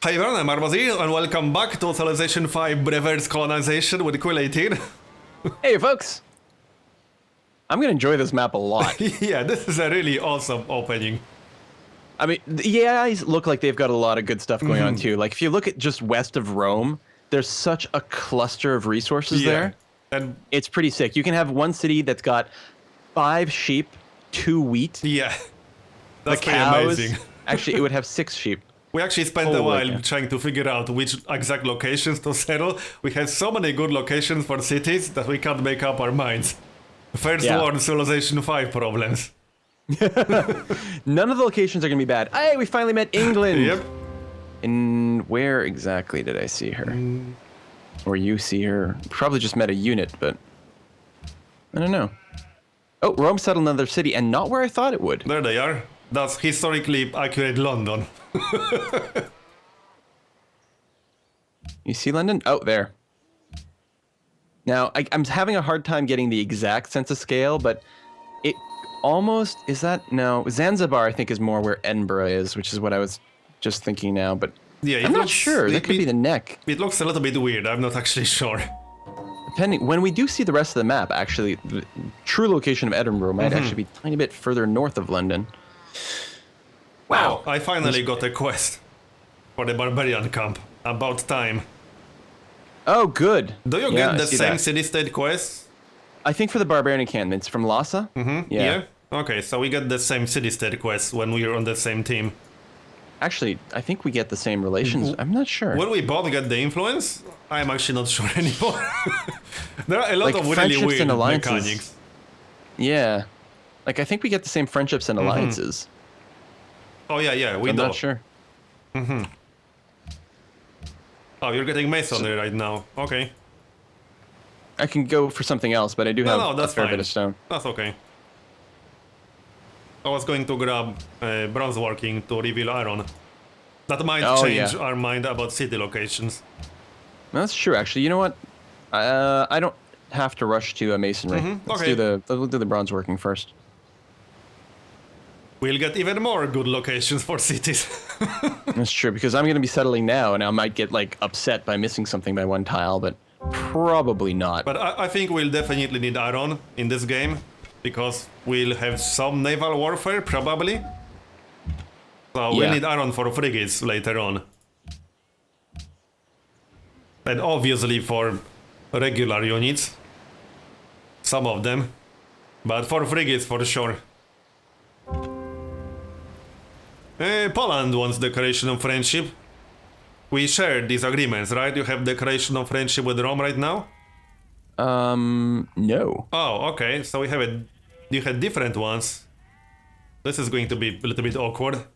Hi everyone, I'm Marbozir, and welcome back to Civilization 5 Reverse Colonization with Quill 18. Hey folks! I'm gonna enjoy this map a lot. Yeah, this is a really awesome opening. I mean, the AIs look like they've got a lot of good stuff going on too. Like if you look at just west of Rome, there's such a cluster of resources there. And it's pretty sick. You can have one city that's got 5 sheep, 2 wheat. yeah, that's the pretty cows, amazing. Actually, it would have 6 sheep. We actually spent a while trying to figure out which exact locations to settle. We have so many good locations for cities that we can't make up our minds. First world Civilization 5 problems. None of the locations are going to be bad. Hey, we finally met England! Yep. And where exactly did I see her? Or you see her? Probably just met a unit, but I don't know. Oh, Rome settled another city, and not where I thought it would. There they are. That's historically accurate London. You see London? Oh, there. Now, I'm having a hard time getting the exact sense of scale, but it almost... Is that... No, Zanzibar, I think, is more where Edinburgh is, which is what I was just thinking now, but yeah, I'm not sure. That could be the neck. It looks a little bit weird. I'm not actually sure. Depending... When we do see the rest of the map, actually, the true location of Edinburgh might actually be a tiny bit further north of London. Wow, I finally got a quest for the barbarian camp. About time. Oh, good. Do you get the same city-state quests? I think for the barbarian encampments from Lhasa. Yeah. Okay, so we get the same city-state quests when we are on the same team. Actually, I think we get the same relations. I'm not sure. Will we both get the influence? I'm actually not sure anymore. There are a lot of really weird mechanics. Yeah. Like, I think we get the same friendships and alliances. Oh, yeah, we do. I'm not sure. Oh, you're getting masonry right now. Okay. I can go for something else, but I do have that's a fair fine. bit of stone. That's okay. I was going to grab bronze working to reveal iron. That might change our mind about city locations. That's true, actually. You know what? I don't have to rush to a masonry. Let's do the bronze working first. We'll get even more good locations for cities. That's true, because I'm going to be settling now, and I might get, like, upset by missing something by one tile, but probably not. But I think we'll definitely need iron in this game, because we'll have some naval warfare, probably. So we'll need iron for frigates later on. And obviously for regular units. Some of them. But for frigates, for sure. Poland wants declaration of friendship. We share these agreements, right? You have declaration of friendship with Rome right now? No. Oh, okay. So we have you had different ones. This is going to be a little bit awkward.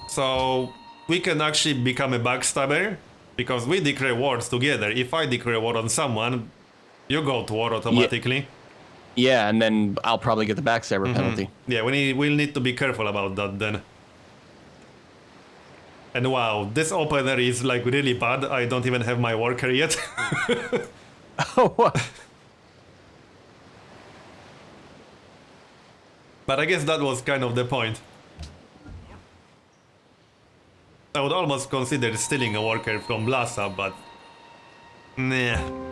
So we can actually become a backstabber because we declare wars together. If I declare war on someone, you go to war automatically. Yeah, and then I'll probably get the backstabber penalty. Yeah, we'll need to be careful about that then. And wow, this opener is like really bad. I don't even have my worker yet. Oh, what? But I guess that was kind of the point. I would almost consider stealing a worker from Lhasa, but... nah.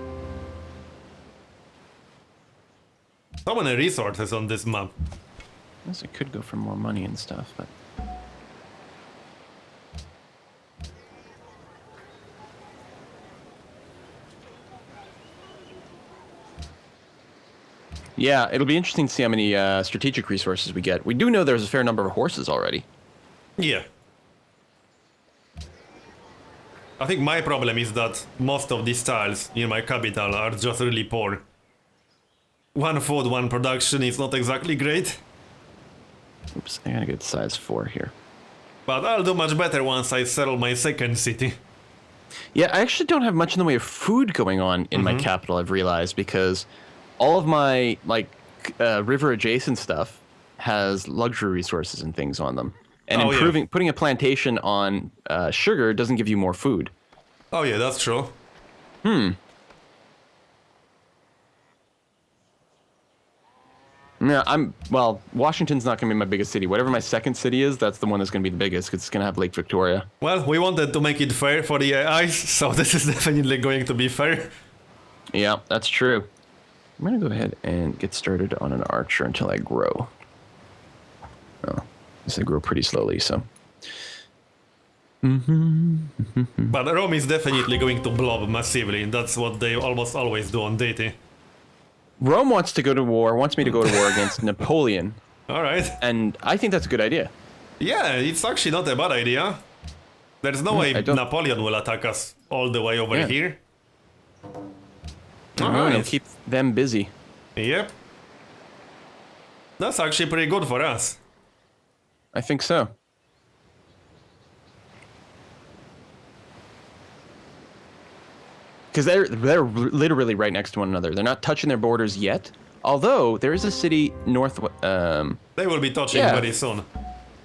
So many resources on this map. I guess I could go for more money and stuff, but... Yeah, it'll be interesting to see how many strategic resources we get. We do know there's a fair number of horses already. Yeah. I think my problem is that most of these tiles in my capital are just really poor. One food, one production is not exactly great. Oops, I gotta get size 4 here. But I'll do much better once I settle my second city. Yeah, I actually don't have much in the way of food going on in my capital, I've realized, because all of my, like, river adjacent stuff has luxury resources and things on them. And putting a plantation on sugar doesn't give you more food. Oh yeah, that's true. Yeah, well, Washington's not going to be my biggest city. Whatever my second city is, that's the one that's going to be the biggest because it's going to have Lake Victoria. Well, we wanted to make it fair for the AIs, so this is definitely going to be fair. Yeah, that's true. I'm going to go ahead and get started on an archer until I grow. Oh, I grow pretty slowly, so. But Rome is definitely going to blob massively. That's what they almost always do on Deity. Rome wants me to go to war against Napoleon. Alright. And I think that's a good idea. Yeah, it's actually not a bad idea. There's no way Napoleon will attack us all the way over here. Alright. Keep them busy. Yep. That's actually pretty good for us. I think so. Because they're literally right next to one another. They're not touching their borders yet. Although there is a city north. They will be touching very soon.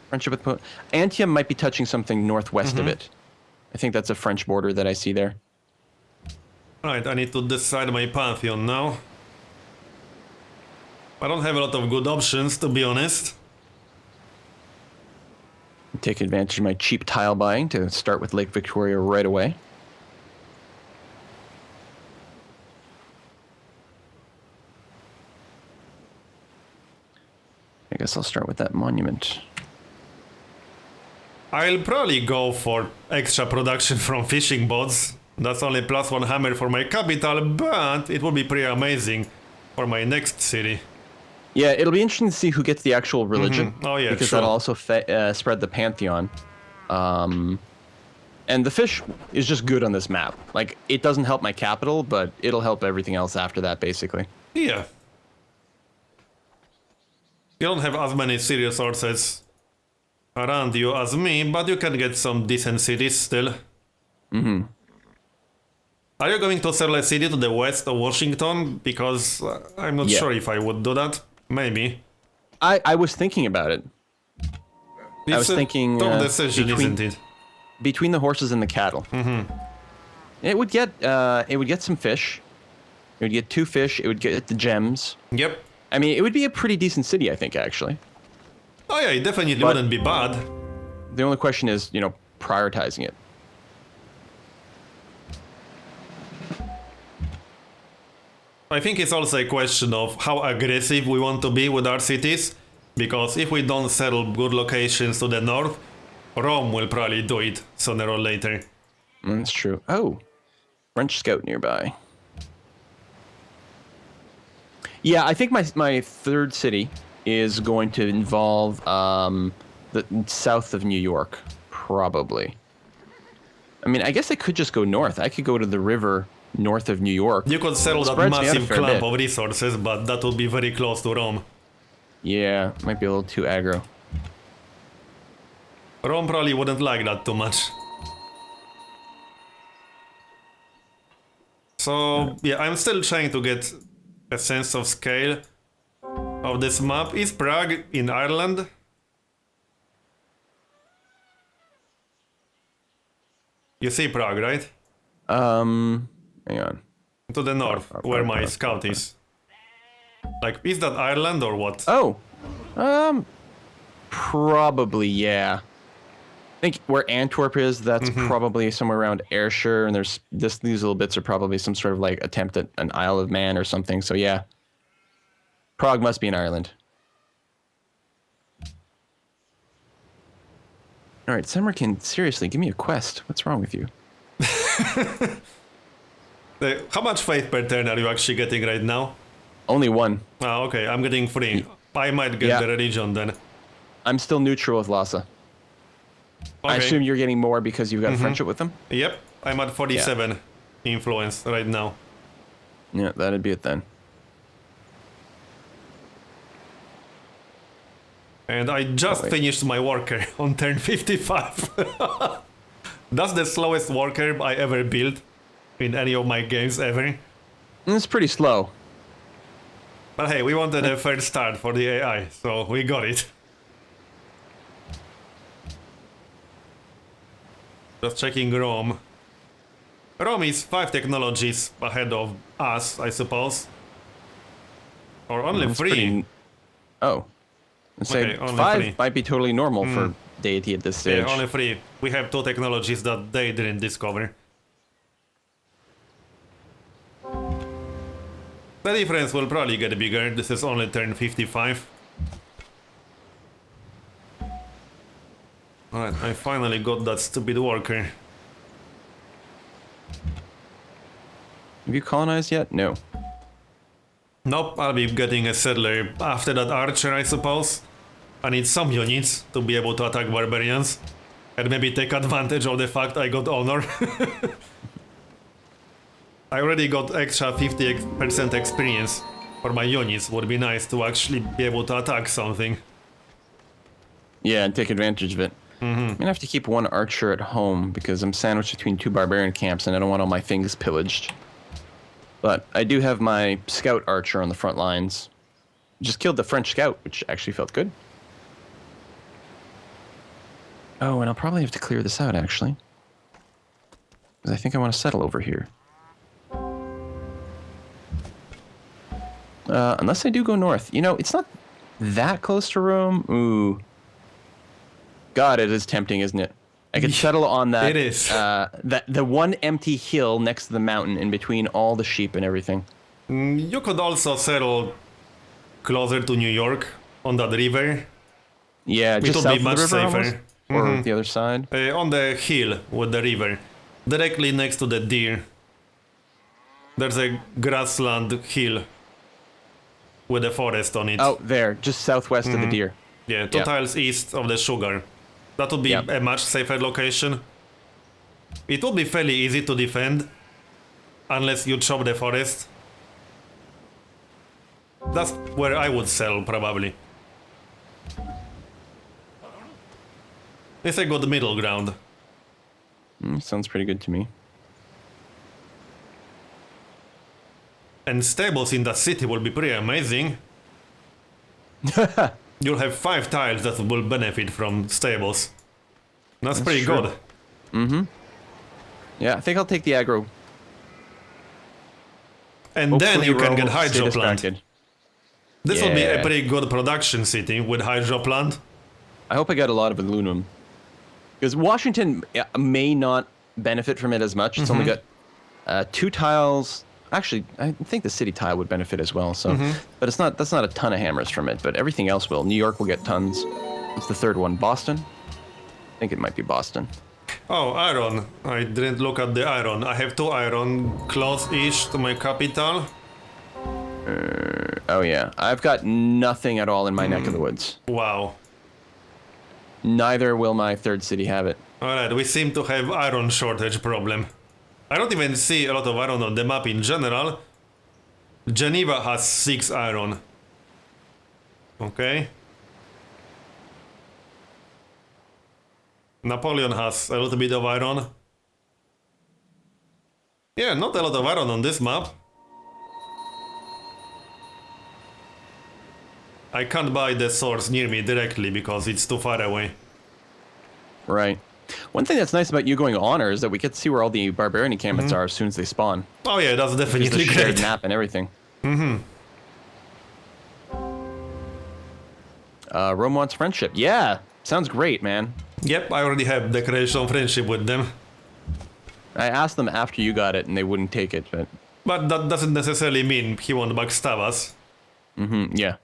Friendship with Antium might be touching something northwest of it. I think that's a French border that I see there. Right, I need to decide my Pantheon now. I don't have a lot of good options, to be honest. Take advantage of my cheap tile buying to start with Lake Victoria right away. I guess I'll start with that monument. I'll probably go for extra production from fishing boats. That's only +1 hammer for my capital, but it will be pretty amazing for my next city. Yeah, it'll be interesting to see who gets the actual religion. Oh yeah, because that'll also spread the Pantheon. And the fish is just good on this map. Like, it doesn't help my capital, but it'll help everything else after that, basically. Yeah. You don't have as many serious sources around you as me, but you can get some decent cities still. Are you going to sell a city to the west of Washington? Because I'm not sure if I would do that. Maybe. I was thinking about it. I was thinking tough decision, isn't it? Between the horses and the cattle. It would get some fish. It would get 2 fish. It would get the gems. Yep. I mean, it would be a pretty decent city, I think, actually. Oh yeah, it definitely wouldn't be bad. The only question is, prioritizing it. I think it's also a question of how aggressive we want to be with our cities. Because if we don't settle good locations to the north, Rome will probably do it sooner or later. That's true. Oh, French scout nearby. Yeah, I think my third city is going to involve the south of New York, probably. I mean, I guess I could just go north. I could go to the river north of New York. You could settle that massive clump of resources, but that would be very close to Rome. Yeah, might be a little too aggro. Rome probably wouldn't like that too much. So, yeah, I'm still trying to get a sense of scale of this map. Is Prague in Ireland? You see Prague, right? Hang on. To the north, where my scout is. Like, is that Ireland or what? Oh, probably, yeah. I think where Antwerp is, that's probably somewhere around Ayrshire, and there's these little bits are probably some sort of like attempt at an Isle of Man or something. So yeah, Prague must be in Ireland. All right, Samarkand, seriously, give me a quest. What's wrong with you? How much faith per turn are you actually getting right now? Only 1. Ah, okay, I'm getting 3. I might get the religion then. I'm still neutral with Lhasa. Okay. I assume you're getting more because you've got friendship with them? Yep, I'm at 47 influence right now. Yeah, that'd be it then. And I just finished my worker on turn 55. That's the slowest worker I ever built in any of my games ever. It's pretty slow. But hey, we wanted a fair start for the AI, so we got it. Just checking Rome. Rome is 5 technologies ahead of us, I suppose. Or only 3. Oh. Let's say Okay, only 5 3. might be totally normal for Deity at this stage. Yeah, only 3. We have 2 technologies that they didn't discover. The difference will probably get bigger. This is only turn 55. Alright, I finally got that stupid worker. Have you colonized yet? No. Nope, I'll be getting a settler after that archer, I suppose. I need some units to be able to attack barbarians. And maybe take advantage of the fact I got honor. I already got extra 50% experience for my units. Would be nice to actually be able to attack something. Yeah, and take advantage of it. I'm gonna have to keep 1 archer at home because I'm sandwiched between 2 barbarian camps and I don't want all my things pillaged. But I do have my scout archer on the front lines. Just killed the French scout, which actually felt good. Oh, and I'll probably have to clear this out, actually. Because I think I want to settle over here. Unless I do go north. You know, it's not that close to Rome. Ooh. God, it is tempting, isn't it? I could settle on that. It is. The one empty hill next to the mountain in between all the sheep and everything. You could also settle closer to New York on that river. Yeah, It just would south be of much the river safer. almost? Or the other side? On the hill with the river. Directly next to the deer. There's a grassland hill with a forest on it. Oh, there, just southwest of the deer. Yeah, 2 tiles east of the sugar. That would be a much safer location. It would be fairly easy to defend. Unless you chop the forest. That's where I would sell, probably. It's a good middle ground. Sounds pretty good to me. And stables in that city will be pretty amazing. You'll have 5 tiles that will benefit from stables. That's pretty true. good. Yeah, I think I'll take the aggro. And then Hopefully you can Rome get will stay hydro plant. distracted. This will be a Yeah. pretty good production city with hydro plant. I hope I got a lot of aluminum. Because Washington may not benefit from it as much. It's only got 2 tiles. Actually, I think the city tile would benefit as well. So, but it's not. That's not a ton of hammers from it. But everything else will. New York will get tons. What's the third one? Boston. I think it might be Boston. Oh, iron. I didn't look at the iron. I have 2 iron close-ish to my capital. Oh yeah, I've got nothing at all in my neck of the woods. Wow. Neither will my third city have it. Alright, we seem to have iron shortage problem. I don't even see a lot of iron on the map in general. Geneva has 6 iron. Okay. Napoleon has a little bit of iron. Yeah, not a lot of iron on this map. I can't buy the source near me directly because it's too far away. Right. One thing that's nice about you going honor is that we get to see where all the barbarian encampments are as soon as they spawn. Oh yeah, that's Just definitely the shared great. map and everything. Rome wants friendship. Yeah, sounds great, man. Yep, I already have declaration of friendship with them. I asked them after you got it, and they wouldn't take it. But that doesn't necessarily mean he won't backstab us. Yeah.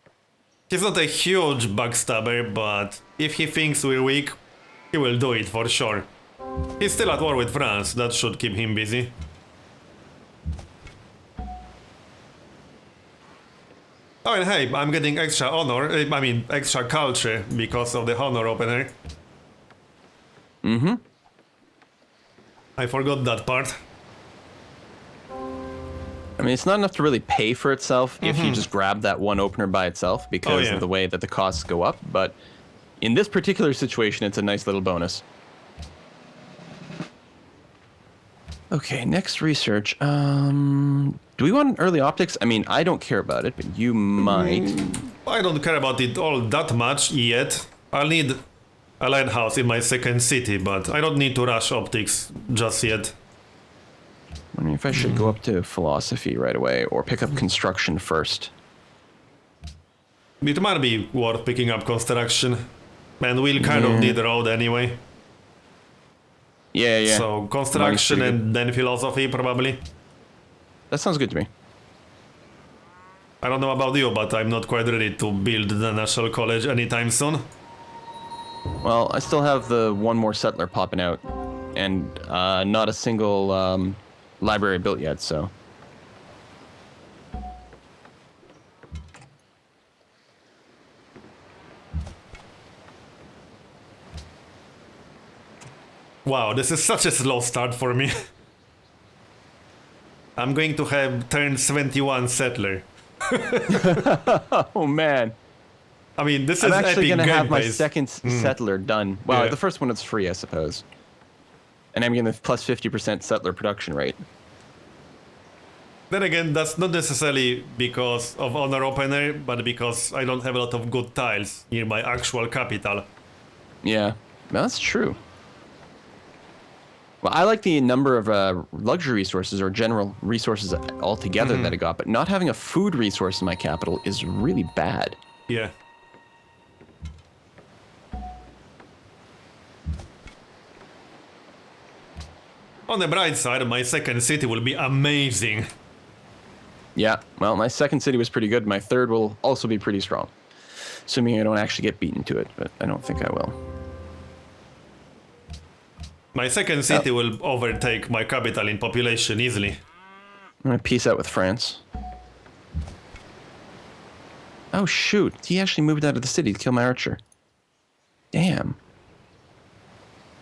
He's not a huge backstabber, but if he thinks we're weak, he will do it for sure. He's still at war with France, that should keep him busy. Oh, and hey, I'm getting extra honor, extra culture because of the honor opener. I forgot that part. I mean, it's not enough to really pay for itself if you just grab that one opener by itself because of the way that the costs go up. But in this particular situation, it's a nice little bonus. Okay, next research. Do we want early optics? I mean, I don't care about it, but you might. I don't care about it all that much yet. I'll need a lighthouse in my second city, but I don't need to rush optics just yet. Wondering if I should go up to philosophy right away or pick up construction first. It might be worth picking up construction. And we'll kind of need the road anyway. Yeah. So construction and then philosophy probably. That sounds good to me. I don't know about you, but I'm not quite ready to build the National College anytime soon. Well, I still have the one more settler popping out, and not a single library built yet, so. Wow, this is such a slow start for me. I'm going to have turn 71 settler. Oh man. I mean, this I'm is actually epic going to have my gameplay. second settler done. Well, Yeah. the first one is free, I suppose. And I'm getting the plus 50% settler production rate. Then again, that's not necessarily because of honor opener, but because I don't have a lot of good tiles near my actual capital. Yeah, well, that's true. Well, I like the number of luxury resources or general resources altogether that I got, but not having a food resource in my capital is really bad. Yeah. On the bright side, my second city will be amazing. Yeah, well, my second city was pretty good. My third will also be pretty strong. Assuming I don't actually get beaten to it, but I don't think I will. My second city will overtake my capital in population easily. I'm gonna peace out with France. Oh shoot, he actually moved out of the city to kill my archer. Damn.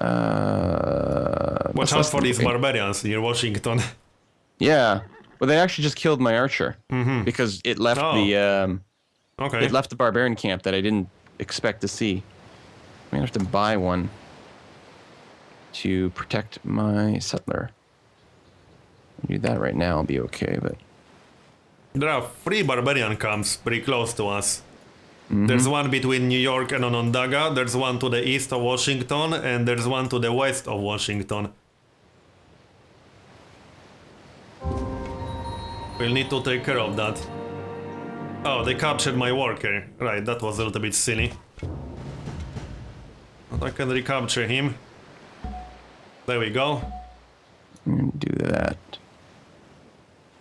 Watch out for these barbarians near Washington. Yeah, well, they actually just killed my archer because it left Okay. it left the barbarian camp that I didn't expect to see. I'm gonna have to buy one to protect my settler. Do that right now, I'll be okay. But There are 3 barbarian camps pretty close to us. There's one between New York and Onondaga, there's one to the east of Washington, and there's one to the west of Washington. We'll need to take care of that. Oh, they captured my worker. Right, that was a little bit silly. But I can recapture him. There we go. I'm gonna do that.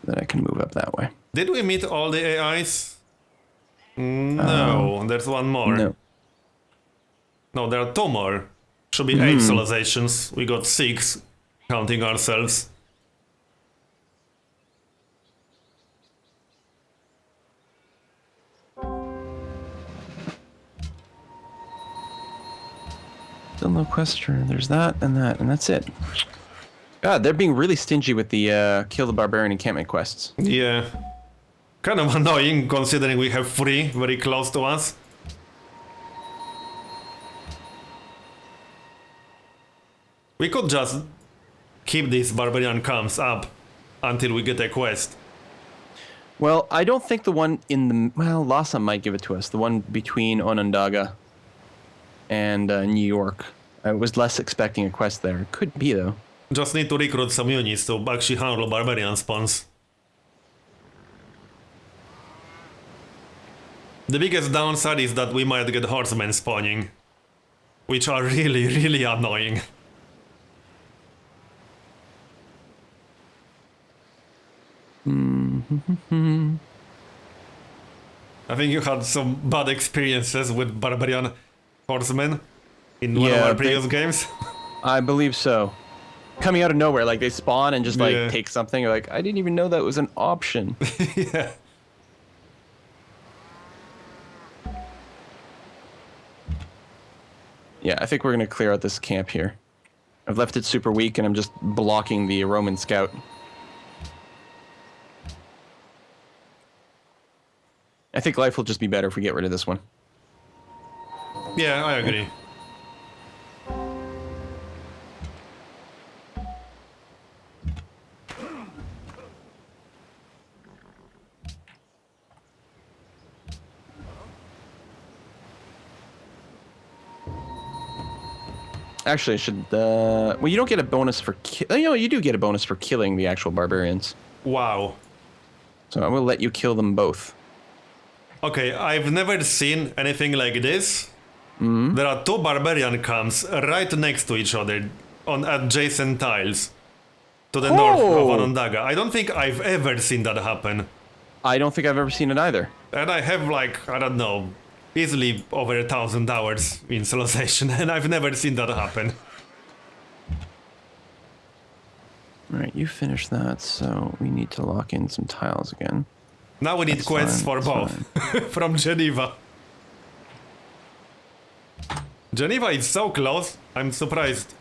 Then I can move up that way. Did we meet all the AIs? No, there's one more. No. No, there are 2 more. Should be 8 civilizations. We got 6, counting ourselves. Still no question. There's that, and that's it. God, they're being really stingy with the kill the barbarian encampment quests. Yeah. Kind of annoying considering we have 3 very close to us. We could just keep these barbarian camps up until we get a quest. Well, I don't think the one in the... Well, Lhasa might give it to us. The one between Onondaga and New York. I was less expecting a quest there. Could be, though. Just need to recruit some units to actually handle barbarian spawns. The biggest downside is that we might get horsemen spawning, which are really, really annoying. I think you had some bad experiences with barbarian horsemen in one of our previous games. I believe so. Coming out of nowhere, like they spawn and just like Yeah. take something. Like I didn't even know that was an option. Yeah. Yeah, I think we're gonna clear out this camp here. I've left it super weak, and I'm just blocking the Roman scout. I think life will just be better if we get rid of this one. Yeah, I agree. Actually, I should. Well, you don't get a bonus for. You do get a bonus for killing the actual barbarians. Wow. So I will let you kill them both. Okay, I've never seen anything like this. There are two barbarian camps right next to each other on adjacent tiles to the north of Onondaga. I don't think I've ever seen that happen. I don't think I've ever seen it either. And I have like, I don't know, easily over 1,000 hours in Civilization, and I've never seen that happen. Alright, you finished that, so we need to lock in some tiles again. Now we need That's quests fine, for that's both. From Geneva. Geneva is so close, I'm surprised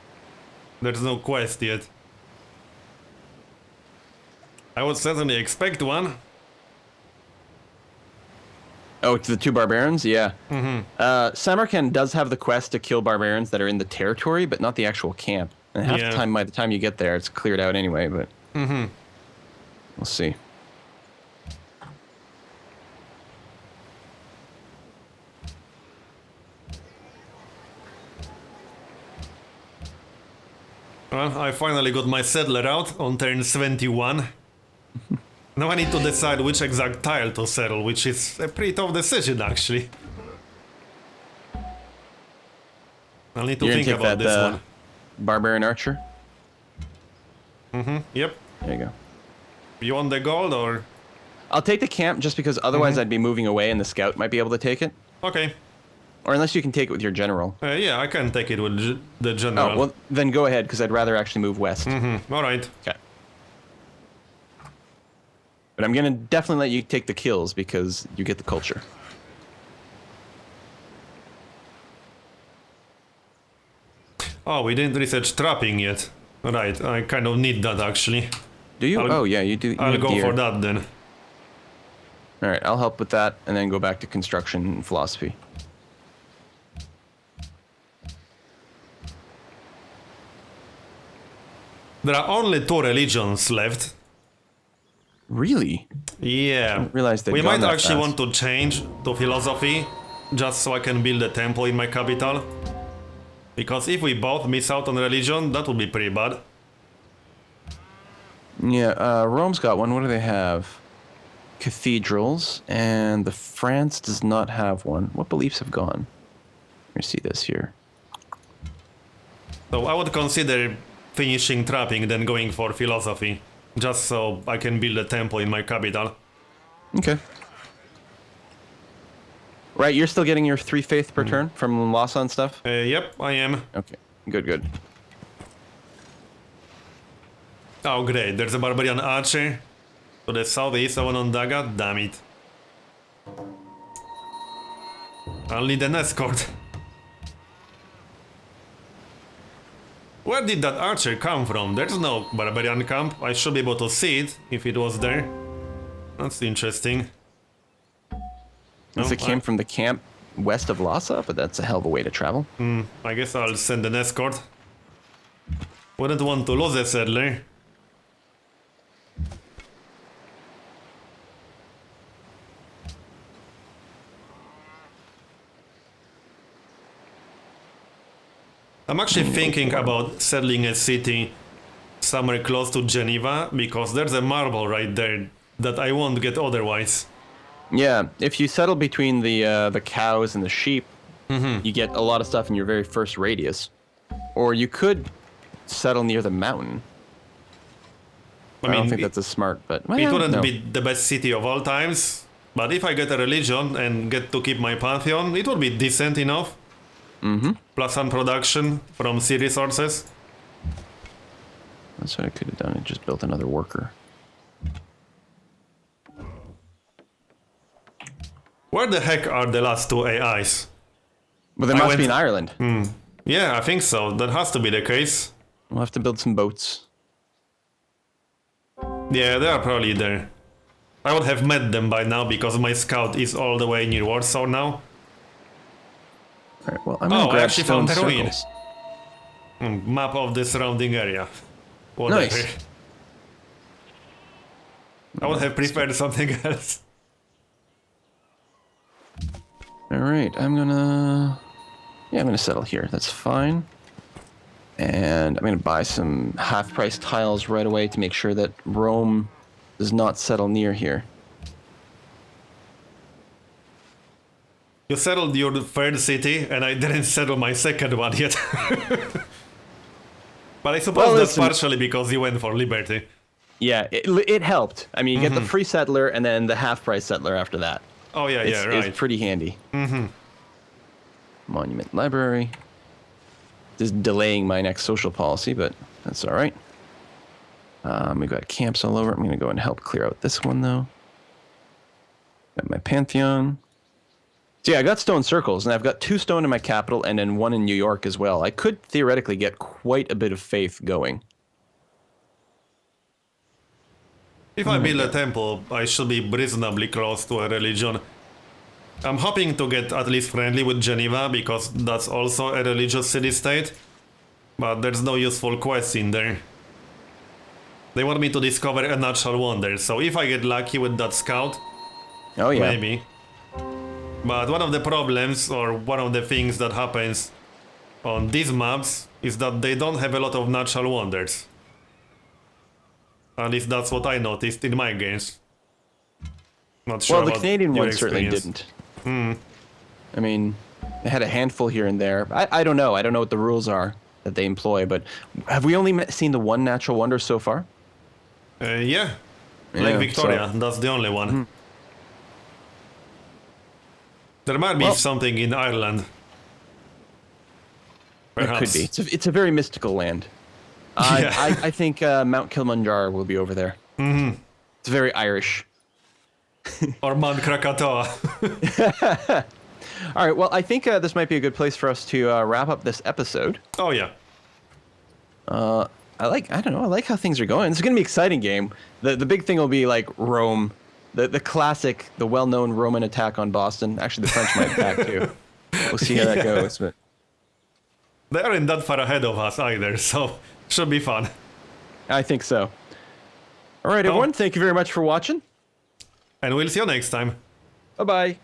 there's no quest yet. I would certainly expect one. Oh, to the two barbarians? Yeah. Samarkand does have the quest to kill barbarians that are in the territory, but not the actual camp. And half the time, by the time you get there, it's cleared out anyway, but... We'll see. Well, I finally got my settler out on turn 21. Now I need to decide which exact tile to settle, which is a pretty tough decision, actually. I'll need to You're think gonna take about that, this one. Barbarian Archer? Yep. There you go. You want the gold, or...? I'll take the camp just because otherwise I'd be moving away and the scout might be able to take it. Okay. Or unless you can take it with your general. Yeah, I can take it with the general. Oh, well, then go ahead, because I'd rather actually move west. Alright. Okay. But I'm going to definitely let you take the kills, because you get the culture. Oh, we didn't research trapping yet. Right, I kind of need that, actually. Do you? Oh, yeah, you do. You I'll have go deer. for that, then. Alright, I'll help with that, and then go back to construction and philosophy. There are only 2 religions left. Really? Yeah. I didn't realize they'd we gone might that actually fast. want to change to philosophy, just so I can build a temple in my capital. Because if we both miss out on religion, that would be pretty bad. Yeah, Rome's got one. What do they have? Cathedrals, and the France does not have one. What beliefs have gone? Let me see this here. So I would consider finishing trapping, then going for philosophy. Just so I can build a temple in my capital. Okay. Right, you're still getting your 3 faith per turn from Lhasa and stuff? Yep, I am. Okay, good, good. Oh great, there's a barbarian archer to the southeast of Onondaga, damn it. I'll need an escort. Where did that archer come from? There's no barbarian camp. I should be able to see it if it was there. That's interesting. Unless it came from the camp west of Lhasa, but that's a hell of a way to travel. I guess I'll send an escort. Wouldn't want to lose a settler. I'm actually thinking about settling a city somewhere close to Geneva, because there's a marble right there that I won't get otherwise. Yeah, if you settle between the cows and the sheep, you get a lot of stuff in your very first radius. Or you could settle near the mountain. I don't think that's as smart, but... Well, it wouldn't no. be the best city of all times, but if I get a religion and get to keep my Pantheon, it would be decent enough. Plus some production from sea resources. That's what I could have done. I just built another worker. Where the heck are the last 2 AIs? Well, they I must went- be in Ireland. Yeah, I think so. That has to be the case. We'll have to build some boats. Yeah, they are probably there. I would have met them by now because my scout is all the way near Warsaw now. All right, well, I'm going to I grab actually stone found a ruin. circles. Map of the surrounding area. Whatever. Nice. I would have preferred something else. All right, I'm gonna settle here. That's fine. And I'm gonna buy some half-price tiles right away to make sure that Rome does not settle near here. You settled your third city, and I didn't settle my second one yet. But I suppose Well, that's listen. partially because you went for liberty. Yeah, it helped. I mean, you get the free settler and then the half-price settler after that. Oh yeah, yeah, right. It's pretty handy. Monument library. Just delaying my next social policy, but that's all right. We've got camps all over. I'm going to go and help clear out this one, though. Got my Pantheon. So yeah, I got stone circles, and I've got 2 stone in my capital and then 1 in New York as well. I could theoretically get quite a bit of faith going. If I build a temple, I should be reasonably close to a religion. I'm hoping to get at least friendly with Geneva, because that's also a religious city-state. But there's no useful quest in there. They want me to discover a natural wonder, so if I get lucky with that scout, Oh yeah. maybe. But one of the problems, or one of the things that happens on these maps, is that they don't have a lot of natural wonders. At least that's what I noticed in my games. Not sure Well, the about Canadian your one certainly experience. didn't. I mean, they had a handful here and there. I don't know. I don't know what the rules are that they employ, but have we only seen the one natural wonder so far? Yeah. Yeah, Lake Victoria, so- that's the only one. There might be Well- something in Ireland. It could be. It's a very mystical land. Yeah. I think Mount Kilimanjaro will be over there. It's very Irish. Or Mount Krakatoa. All right. Well, I think this might be a good place for us to wrap up this episode. Oh yeah. I don't know. I like how things are going. It's going to be an exciting game. The big thing will be like Rome, the classic, the well-known Roman attack on Boston. Actually, the French might attack too. We'll see how that goes. But They aren't that far ahead of us either, so should be fun. I think so. All right, everyone. Thank you very much for watching. And we'll see you next time. Bye-bye.